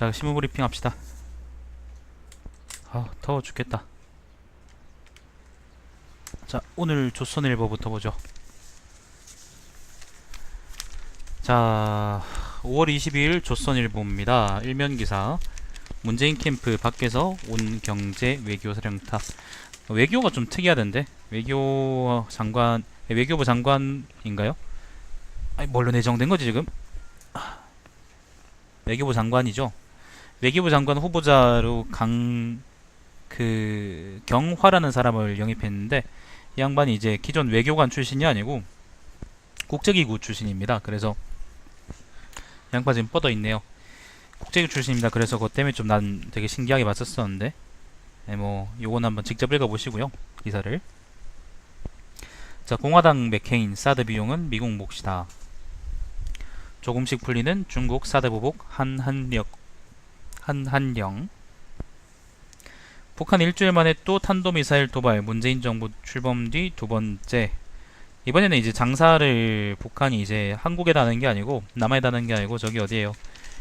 자, 신문 브리핑 합시다. 아, 더워 죽겠다. 자, 오늘 조선일보부터 보죠. 자, 5월 22일 조선일보입니다. 일면 기사. 문재인 캠프 밖에서 온 경제 외교 사령탑. 외교가 좀 특이하던데. 외교부 장관인가요? 아니, 뭘로 내정된 거지 지금? 외교부 장관이죠. 외교부 장관 후보자로 경화라는 사람을 영입했는데, 이 양반이 이제 기존 외교관 출신이 아니고 국제기구 출신입니다. 그래서 양파 지금 뻗어 있네요. 국제기구 출신입니다. 그래서 그것 때문에 좀 난 되게 신기하게 봤었었는데, 네, 뭐 요건 한번 직접 읽어보시고요, 기사를. 자, 공화당 맥케인 사드 비용은 미국 몫이다. 조금씩 풀리는 중국 사드 보복 한한령. 북한 일주일 만에 또 탄도미사일 도발. 문재인 정부 출범 뒤 두 번째. 이번에는 이제 장사를 북한이 이제 한국에다 하는 게 아니고, 남한에다 하는 게 아니고, 저기 어디에요,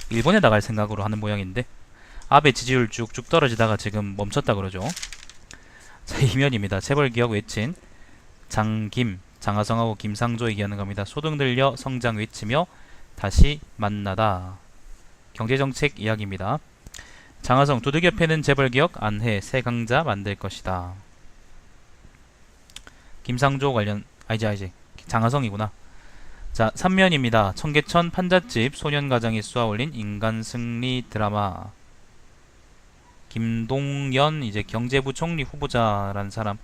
일본에다 갈 생각으로 하는 모양인데, 아베 지지율 쭉쭉 떨어지다가 지금 멈췄다 그러죠. 자, 이면입니다. 재벌기업 외친 장하성하고 김상조 얘기하는 겁니다. 소등 들려 성장 외치며 다시 만나다. 경제정책 이야기입니다. 장하성 두들겨 패는 재벌기업 안해 새 강자 만들 것이다. 김상조 관련 아니지 장하성이구나. 자, 3면입니다. 청계천 판잣집 소년가장이 쏘아올린 인간승리 드라마. 김동연 이제 경제부총리 후보자라는 사람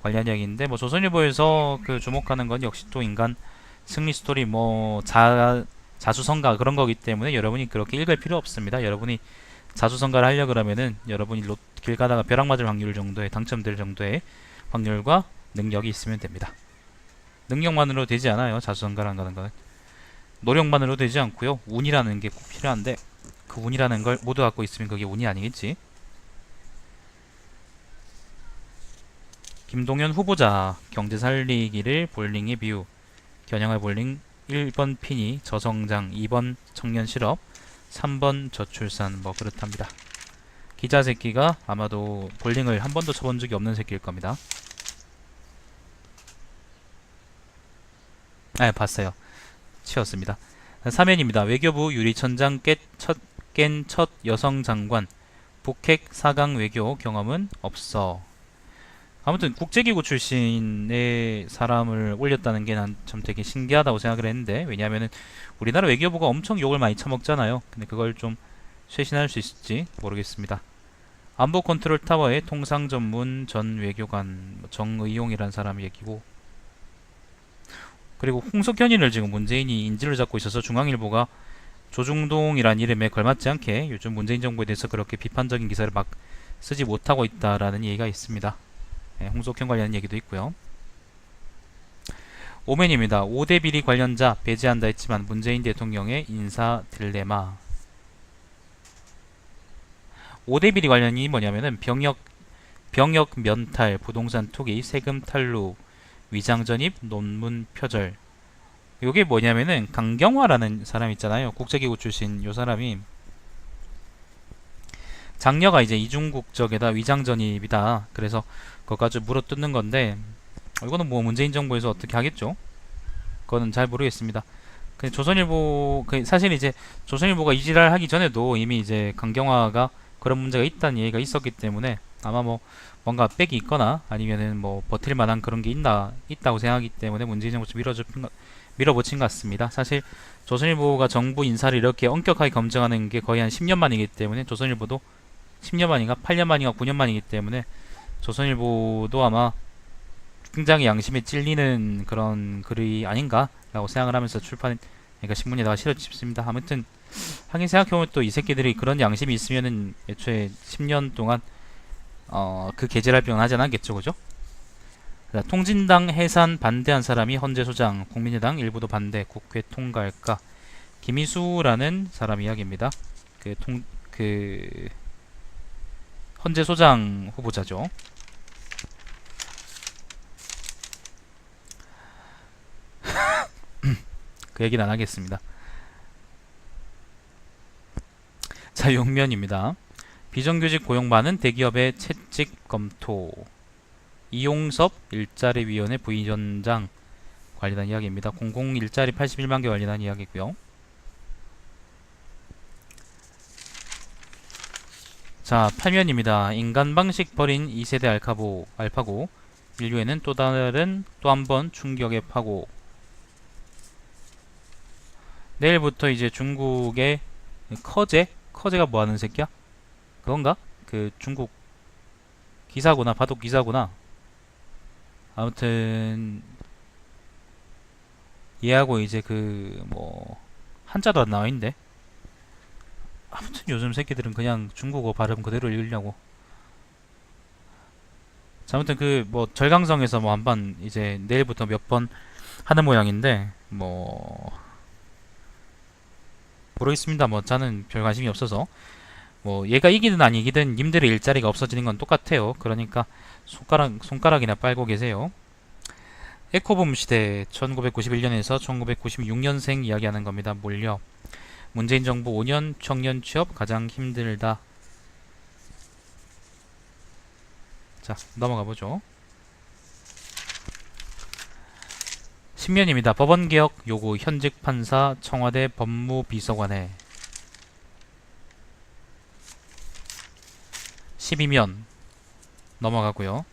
관련 이야기인데, 뭐 조선일보에서 그 주목하는 건 역시 또 인간 승리 스토리, 뭐 자수성가 그런 거기 때문에 여러분이 그렇게 읽을 필요 없습니다. 여러분이 자수성가를 하려 그러면은 여러분이 길 가다가 벼락 맞을 확률 정도의, 당첨될 정도의 확률과 능력이 있으면 됩니다. 능력만으로 되지 않아요. 자수성가를 한다는 거는 노력만으로 되지 않고요, 운이라는 게 꼭 필요한데, 그 운이라는 걸 모두 갖고 있으면 그게 운이 아니겠지. 김동연 후보자 경제 살리기를 볼링의 비유. 겨냥할 볼링 1번 피니 저성장, 2번 청년 실업, 3번 저출산, 뭐 그렇답니다. 기자 새끼가 아마도 볼링을 한 번도 쳐본 적이 없는 새끼일 겁니다. 아, 봤어요. 치웠습니다. 3면입니다. 외교부 유리천장 깬 첫 여성 장관. 북핵 4강 외교 경험은 없어. 아무튼 국제기구 출신의 사람을 올렸다는 게 난 참 되게 신기하다고 생각을 했는데, 왜냐하면은 우리나라 외교부가 엄청 욕을 많이 처먹잖아요. 근데 그걸 좀 쇄신할 수 있을지 모르겠습니다. 안보 컨트롤 타워의 통상 전문 전 외교관 정의용이라는 사람 얘기고, 그리고 홍석현이를 지금 문재인이 인지를 잡고 있어서 중앙일보가 조중동이란 이름에 걸맞지 않게 요즘 문재인 정부에 대해서 그렇게 비판적인 기사를 막 쓰지 못하고 있다라는 얘기가 있습니다. 네, 홍석현 관련 얘기도 있고요. 오면입니다. 5대 비리 관련자 배제한다 했지만 문재인 대통령의 인사 딜레마. 5대 비리 관련이 뭐냐면은 병역 면탈, 부동산 투기, 세금 탈루, 위장 전입, 논문 표절. 요게 뭐냐면은 강경화라는 사람 있잖아요. 국제기구 출신 요 사람이 장녀가 이제 이중국적에다 위장 전입이다. 그래서 그것까지 물어뜯는 건데, 이거는 뭐 문재인 정부에서 어떻게 하겠죠? 그거는 잘 모르겠습니다. 조선일보 사실 이제 조선일보가 이지랄 하기 전에도 이미 이제 강경화가 그런 문제가 있다는 얘기가 있었기 때문에 아마 뭐 뭔가 백이 있거나 아니면은 뭐 버틸 만한 그런 게 있다고 생각하기 때문에 문재인 정부 좀 밀어붙인 것 같습니다. 사실 조선일보가 정부 인사를 이렇게 엄격하게 검증하는 게 거의 한 10년 만이기 때문에, 조선일보도 10년 만인가 8년 만인가 9년 만이기 때문에 조선일보도 아마 굉장히 양심에 찔리는 그런 글이 아닌가라고 생각을 하면서 그러니까 신문에다가 실었지 싶습니다. 아무튼 하긴 생각해보면 또 이 새끼들이 그런 양심이 있으면은 애초에 10년 동안 그 개질할 병은 하지 않았겠죠, 그죠? 자, 통진당 해산 반대한 사람이 헌재 소장, 국민의당 일부도 반대, 국회 통과할까? 김희수라는 사람 이야기입니다. 헌재 소장 후보자죠. 그 얘기는 안 하겠습니다. 자, 6면입니다. 비정규직 고용 많은 대기업의 채찍 검토. 이용섭 일자리위원회 부위원장 관련한 이야기입니다. 공공 일자리 81만 개 관련한 이야기고요. 자, 8면입니다. 인간 방식 버린 2세대 알파고. 인류에는 또 한 번 충격의 파고. 내일부터 이제 중국의 커제가 뭐 하는 새끼야? 그건가? 그 중국 기사구나. 바둑 기사구나. 아무튼 얘하고 이제 그 뭐 한자도 안 나와 있는데. 아무튼 요즘 새끼들은 그냥 중국어 발음 그대로 읽으려고. 자, 아무튼 그 뭐 절강성에서 뭐 한번 이제 내일부터 몇 번 하는 모양인데 뭐 모르겠습니다. 뭐 저는 별 관심이 없어서 뭐 얘가 이기든 안 이기든 님들의 일자리가 없어지는 건 똑같아요. 그러니까 손가락이나 빨고 계세요. 에코붐 시대 1991년에서 1996년생 이야기하는 겁니다. 몰려 문재인 정부 5년 청년 취업 가장 힘들다. 자, 넘어가 보죠. 10면입니다. 법원개혁 요구 현직 판사 청와대 법무비서관에. 12면 넘어가고요.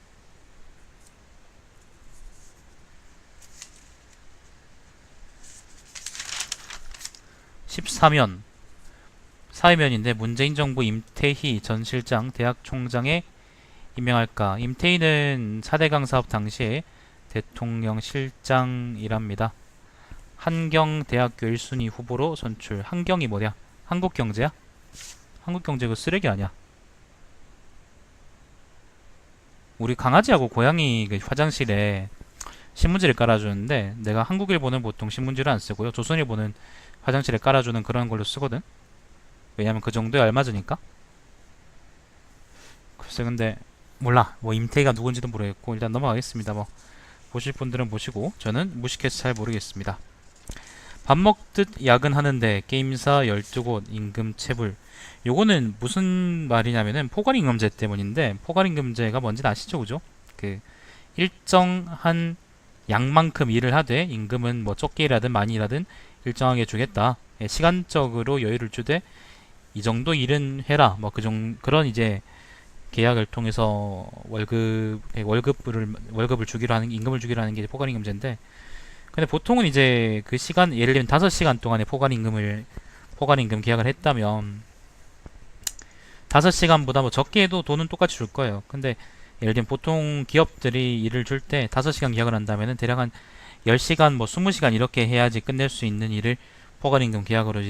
14면 사회면인데 문재인 정부 임태희 전 실장 대학 총장에 임명할까. 임태희는 4대강 사업 당시에 대통령 실장이랍니다. 한경대학교 1순위 후보로 선출. 한경이 뭐냐? 한국경제야? 한국경제 그 쓰레기 아니야? 우리 강아지하고 고양이 그 화장실에 신문지를 깔아주는데 내가 한국일보는 보통 신문지를 안 쓰고요. 조선일보는 화장실에 깔아주는 그런 걸로 쓰거든. 왜냐면 그 정도에 알맞으니까. 글쎄 근데 몰라. 뭐 임태희가 누군지도 모르겠고 일단 넘어가겠습니다. 뭐 보실 분들은 보시고 저는 무식해서 잘 모르겠습니다. 밥 먹듯 야근하는데 게임사 12곳 임금 체불. 요거는 무슨 말이냐면은 포괄임금제 때문인데 포괄임금제가 뭔지 아시죠? 그죠? 그 일정한 양만큼 일을 하되 임금은 뭐 적게 일하든 많이 일하든 일정하게 주겠다. 예, 시간적으로 여유를 주되 이 정도 일은 해라. 뭐 그런 이제 계약을 통해서 월급을 주기로 하는 임금을 주기로 하는 게 포괄임금제인데 근데 보통은 이제 그 시간 예를 들면 5시간 동안에 포괄임금 계약을 했다면 5시간보다 뭐 적게 해도 돈은 똑같이 줄 거예요. 근데 예를 들면 보통 기업들이 일을 줄 때 5시간 계약을 한다면은 대략 한 10시간 뭐 20시간 이렇게 해야지 끝낼 수 있는 일을 포괄임금 계약으로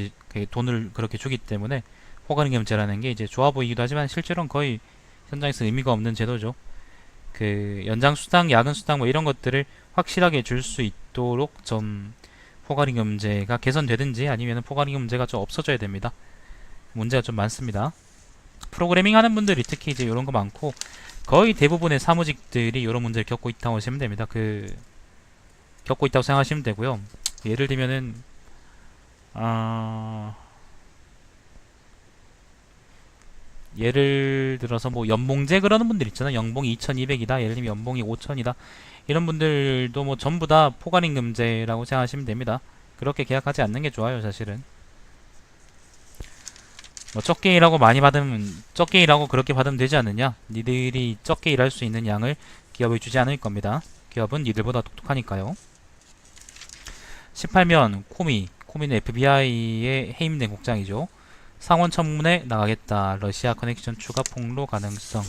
돈을 그렇게 주기 때문에 포괄임금제라는 게 이제 좋아 보이기도 하지만 실제로는 거의 현장에서 의미가 없는 제도죠. 그 연장수당, 야근수당 뭐 이런 것들을 확실하게 줄 수 있도록 좀 포괄임금제가 개선되든지 아니면 포괄임금제가 좀 없어져야 됩니다. 문제가 좀 많습니다. 프로그래밍 하는 분들이 특히 이제 이런 거 많고 거의 대부분의 사무직들이 이런 문제를 겪고 있다고 하시면 됩니다. 겪고 있다고 생각하시면 되고요. 예를 들면은 예를 들어서 뭐 연봉제 그러는 분들 있잖아. 연봉이 2,200이다. 예를 들면 연봉이 5,000이다. 이런 분들도 뭐 전부 다 포괄임금제라고 생각하시면 됩니다. 그렇게 계약하지 않는 게 좋아요, 사실은. 뭐 적게 일하고 그렇게 받으면 되지 않느냐? 니들이 적게 일할 수 있는 양을 기업이 주지 않을 겁니다. 기업은 니들보다 똑똑하니까요. 18면 코미는 FBI의 해임된 국장이죠. 상원 청문회 나가겠다. 러시아 커넥션 추가 폭로 가능성.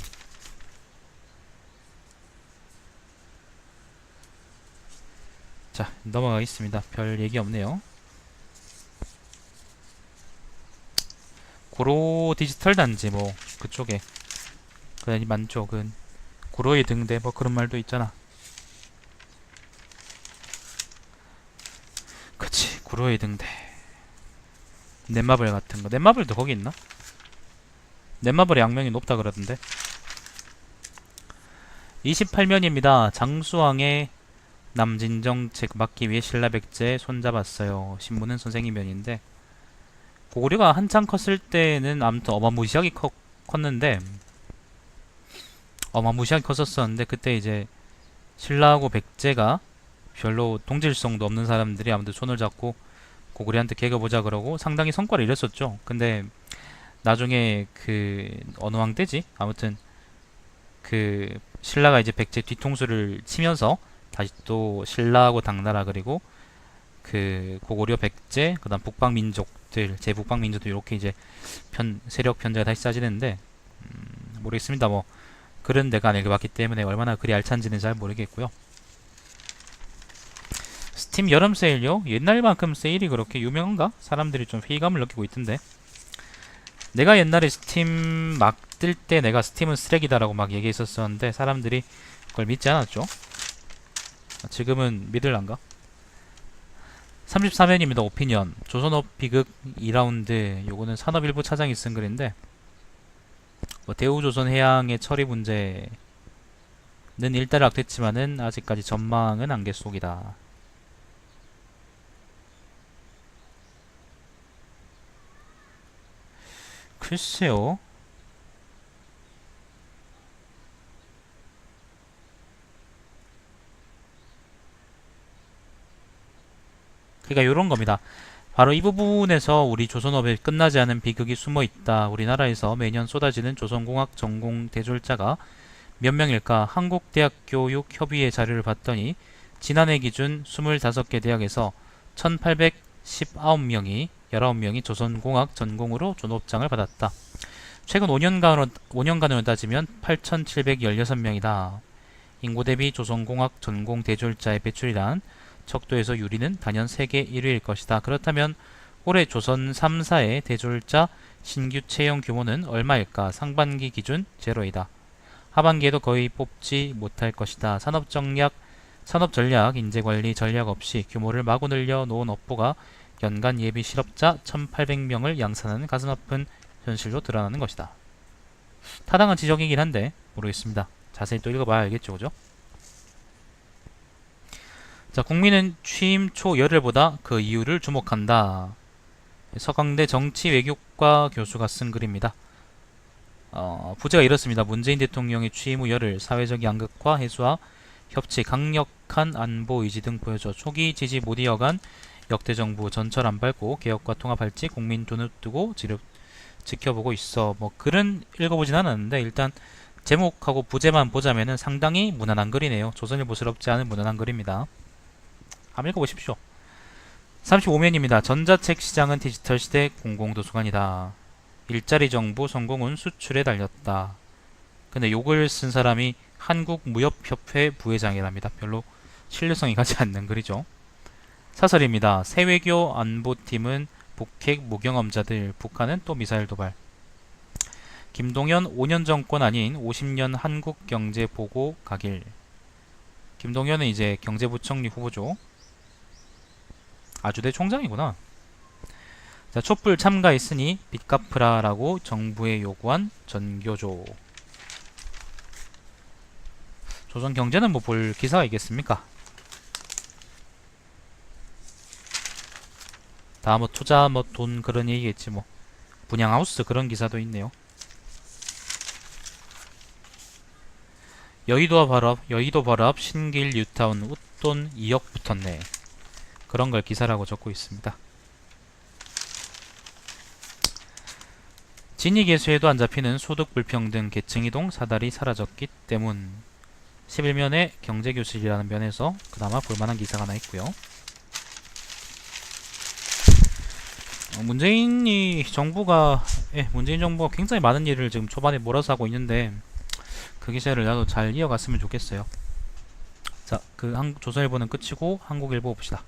자, 넘어가겠습니다. 별 얘기 없네요. 고로 디지털 단지 뭐 그쪽에 그냥 많죠. 그 고로의 등대 뭐 그런 말도 있잖아. 그치, 고로의 등대. 넷마블 같은 거. 넷마블도 거기 있나? 넷마블의 양명이 높다 그러던데. 28면입니다. 장수왕의 남진정책 막기 위해 신라백제 손잡았어요. 신문은 선생님 면인데 고구려가 한창 컸을 때는 아무튼 어마무시하게 컸는데 어마무시하게 컸었었는데 그때 이제 신라하고 백제가 별로 동질성도 없는 사람들이 아무튼 손을 잡고 고구려한테 개겨보자 그러고 상당히 성과를 이뤘었죠. 근데 나중에 그 어느 왕 때지? 아무튼 그 신라가 이제 백제 뒤통수를 치면서 다시 또 신라하고 당나라 그리고 그 고구려 백제 그다음 북방 민족들 제북방 민족들 이렇게 이제 세력 편제가 다시 짜지는데 모르겠습니다. 뭐 글은 내가 안 읽어봤기 때문에 얼마나 글이 알찬지는 잘 모르겠고요. 스팀 여름 세일요? 옛날만큼 세일이 그렇게 유명한가? 사람들이 좀 회의감을 느끼고 있던데. 내가 옛날에 스팀 막 뜰 때 내가 스팀은 쓰레기다라고 막 얘기했었었는데 사람들이 그걸 믿지 않았죠. 지금은 믿을란가? 33회입니다. 오피니언 조선업 비극 2라운드 요거는 산업일보 차장이 쓴 글인데 뭐 대우조선 해양의 처리 문제는 일단락됐지만은 아직까지 전망은 안개 속이다. 글쎄요. 그러니까 요런 겁니다. 바로 이 부분에서 우리 조선업에 끝나지 않은 비극이 숨어 있다. 우리나라에서 매년 쏟아지는 조선공학 전공 대졸자가 몇 명일까? 한국대학교육협의회 자료를 봤더니 지난해 기준 25개 대학에서 1819명이 19명이 조선공학 전공으로 졸업장을 받았다. 최근 5년간으로 따지면 8,716명이다. 인구 대비 조선공학 전공 대졸자의 배출이란 척도에서 유리는 단연 세계 1위일 것이다. 그렇다면 올해 조선 3사의 대졸자 신규 채용 규모는 얼마일까? 상반기 기준 제로이다. 하반기에도 거의 뽑지 못할 것이다. 산업전략, 인재관리 전략 없이 규모를 마구 늘려 놓은 업보가 연간 예비 실업자 1,800명을 양산하는 가슴 아픈 현실로 드러나는 것이다. 타당한 지적이긴 한데 모르겠습니다. 자세히 또 읽어봐야 알겠죠, 그죠? 자, 국민은 취임 초 열흘보다 그 이유를 주목한다. 서강대 정치외교과 교수가 쓴 글입니다. 부제가 이렇습니다. 문재인 대통령의 취임 후 열흘 사회적 양극화 해소와 협치, 강력한 안보 의지 등 보여줘 초기 지지 못 이어간 역대 정부 전철 안 밟고 개혁과 통합할지 국민 눈을 뜨고 지켜보고 있어. 뭐 글은 읽어보진 않았는데 일단 제목하고 부제만 보자면은 상당히 무난한 글이네요. 조선일보스럽지 않은 무난한 글입니다. 한번 읽어보십시오. 35면입니다. 전자책 시장은 디지털 시대 공공도서관이다. 일자리 정부 성공은 수출에 달렸다. 근데 욕을 쓴 사람이 한국무협협회 부회장이랍니다. 별로 신뢰성이 가지 않는 글이죠. 사설입니다. 새외교 안보팀은 북핵 무경험자들, 북한은 또 미사일 도발. 김동연 5년 정권 아닌 50년 한국경제보고 가길. 김동연은 이제 경제부총리 후보죠. 아주대 총장이구나. 자, 촛불 참가했으니 빚 갚으라라고 정부에 요구한 전교조. 조선경제는 뭐 볼 기사가 있겠습니까? 다 뭐 투자 뭐 돈 그런 얘기겠지 뭐. 분양하우스 그런 기사도 있네요. 여의도 발업 신길 뉴타운 웃돈 2억 붙었네. 그런 걸 기사라고 적고 있습니다. 진위계수에도 안 잡히는 소득 불평등 계층이동 사달이 사라졌기 때문. 11면에 경제교실이라는 면에서 그나마 볼만한 기사가 하나 있고요. 문재인 정부가 굉장히 많은 일을 지금 초반에 몰아서 하고 있는데 그 기세를 나도 잘 이어갔으면 좋겠어요. 자, 조선일보는 끝이고 한국일보 봅시다.